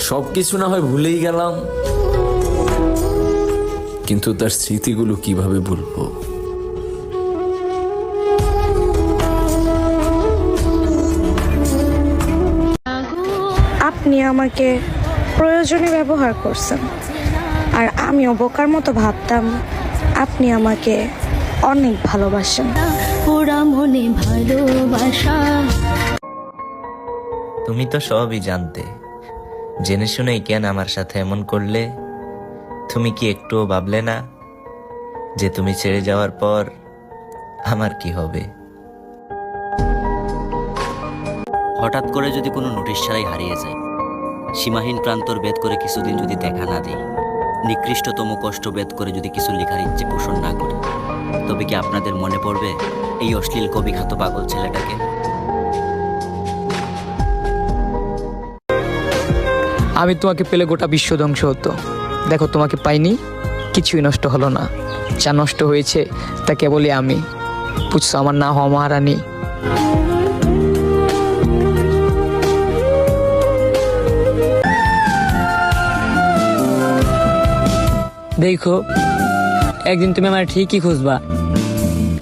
সবকিছু না হয় ভুলেই গেলাম, কিন্তু তার স্মৃতিগুলো কিভাবে ভুলবো? আপনি আমাকে প্রয়োজনে ব্যবহার করছেন, আর আমিও বোকার মতো ভাবতাম আপনি আমাকে অনেক ভালোবাসেন। ওরা মনে ভালোবাসা। তুমি তো সবই জানতে, জেনে শুনেই কেন আমার সাথে এমন করলে? তুমি কি একটুও ভাবলে না যে তুমি ছেড়ে যাওয়ার পর আমার কি হবে? হঠাৎ করে যদি কোনো নোটিশ ছাড়াই হারিয়ে যায়, সীমাহীন প্রান্তর ভেদ করে কিছুদিন যদি দেখা না দিই, নিকৃষ্টতম কষ্ট ভেদ করে যদি কিছু লেখার ইচ্ছে পোষণ না করি, তবে কি আপনাদের মনে পড়বে এই অশ্লীল কবিখ্যাত পাগল ছেলেটাকে? আমি তোমাকে পেলে গোটা বিশ্ব ধ্বংস হতো। দেখো, তোমাকে পাইনি, কিছুই নষ্ট হলো না। যা নষ্ট হয়েছে তা কেবলই আমি। বুঝছো, আমার না হওয়া মহারানী। দেখো, একদিন তুমি আমার ঠিকই খুঁজবা।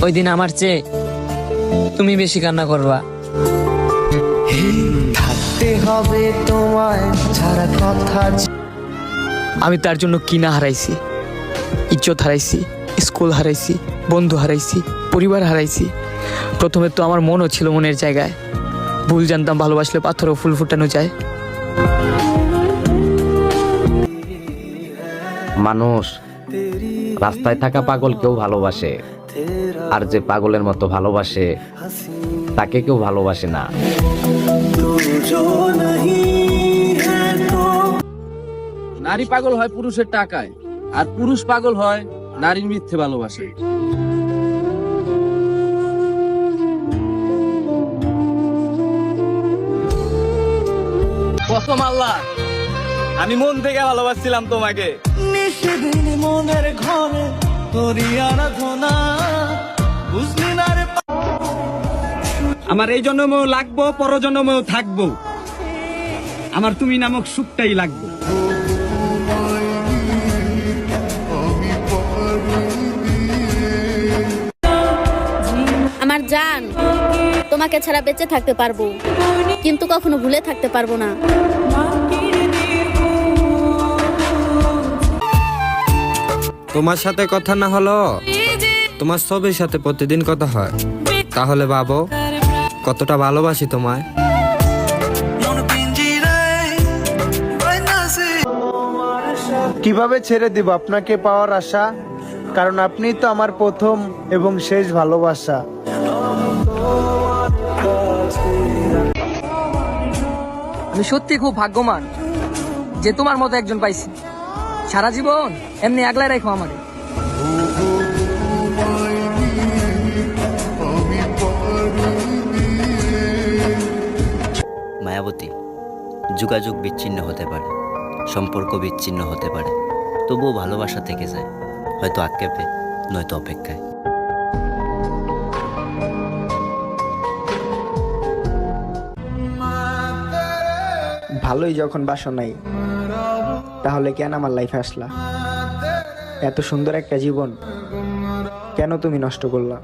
ওই দিন আমার চেয়ে তুমি বেশি কান্না করবা। আমি তার জন্য কি না হারাইছি, ইজ্জত হারাইছি, স্কুল হারাইছি, বন্ধু হারাইছি, পরিবার হারাইছি। প্রথমে তো আমার মনও ছিল মনের জায়গায়। ভুল জানতাম ভালোবাসলে পাথরও ফুল ফুটানো যায়। মানুষ রাস্তায় থাকা পাগল কেউ ভালোবাসে, আর যে পাগলের মতো ভালোবাসে তাকে কেউ ভালোবাসে না। নারী পাগল হয় পুরুষের টাকায়, আর পুরুষ পাগল হয় নারীর মিথ্যে ভালোবাসে। কসম আল্লাহ, আমি মন থেকে ভালোবাসছিলাম তোমাকে। মনের ঘরে তোরই আরাধনা, বুঝলি না রে। আমার এই জন্মেও লাগবো, পর জন্মেও থাকবো, আমার তুমি নামক সুখটাই লাগবে। আমার জান, তোমাকে ছাড়া বেঁচে থাকতে পারবো, কিন্তু কখনো ভুলে থাকতে পারবো না। তোমার সাথে কথা না হলো তোমার সবের সাথে প্রতিদিন কথা হয়, তাহলে ভাবো কতটা ভালোবাসি তোমায়। কিভাবে ছেড়ে দিব আপনাকে পাওয়ার আশা, কারণ আপনি তো আমার প্রথম এবং শেষ ভালোবাসা। আমি সত্যি খুব ভাগ্যবান যে তোমার মতো একজন পাইছি। সারা জীবন এমনি আগলায় রাখো আমাকে। মায়াবতী, যোগাযোগ বিচ্ছিন্ন হতে পারে, সম্পর্ক বিচ্ছিন্ন হতে পারে, তবুও ভালোবাসা থেকে যায়, হয়তো আক্ষেপে, নয়তো অপেক্ষায়। ভালোই যখন বাসো নাই, তাহলে কেন আমার লাইফে আসলা? এত সুন্দর একটা জীবন কেন তুমি নষ্ট করলা?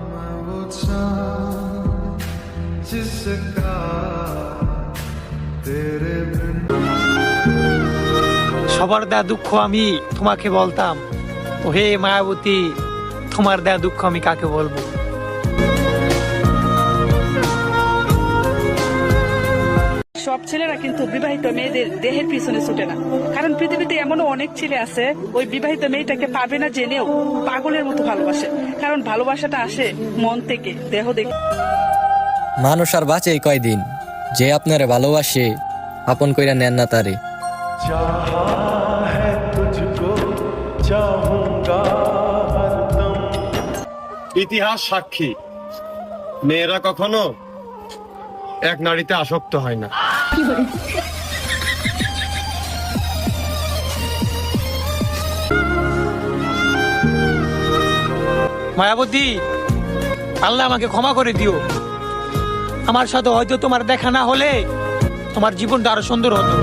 সবার দেয়া দুঃখ আমি তোমাকে বলতাম, ও হে মায়াবতী, তোমার দেয়া দুঃখ আমি কাকে বলবো? সব ছেলেরা কিন্তু বিবাহিত মেয়েদের দেহের পিছনে ছুটে না, কারণ পৃথিবীতে এমনও অনেক ছেলে আছে ওই বিবাহিত মেয়েটাকে পাবে না জেনেও পাগলের মতো ভালোবাসে, কারণ ভালোবাসাটা আসে মন থেকে, দেহ দেখে। মানুষ আর বাঁচে কয়দিন, যে আপনারে ভালোবাসে আপন কইরা নেন না তারে। ইতিহাস সাক্ষী, মেয়েরা কখনো এক নারীতে আসক্ত হয় না। মায়াবতী, আল্লাহ আমাকে ক্ষমা করে দিও। আমার সাথে হয়তো তোমার দেখা না হলে তোমার জীবনটা আরো সুন্দর হতো।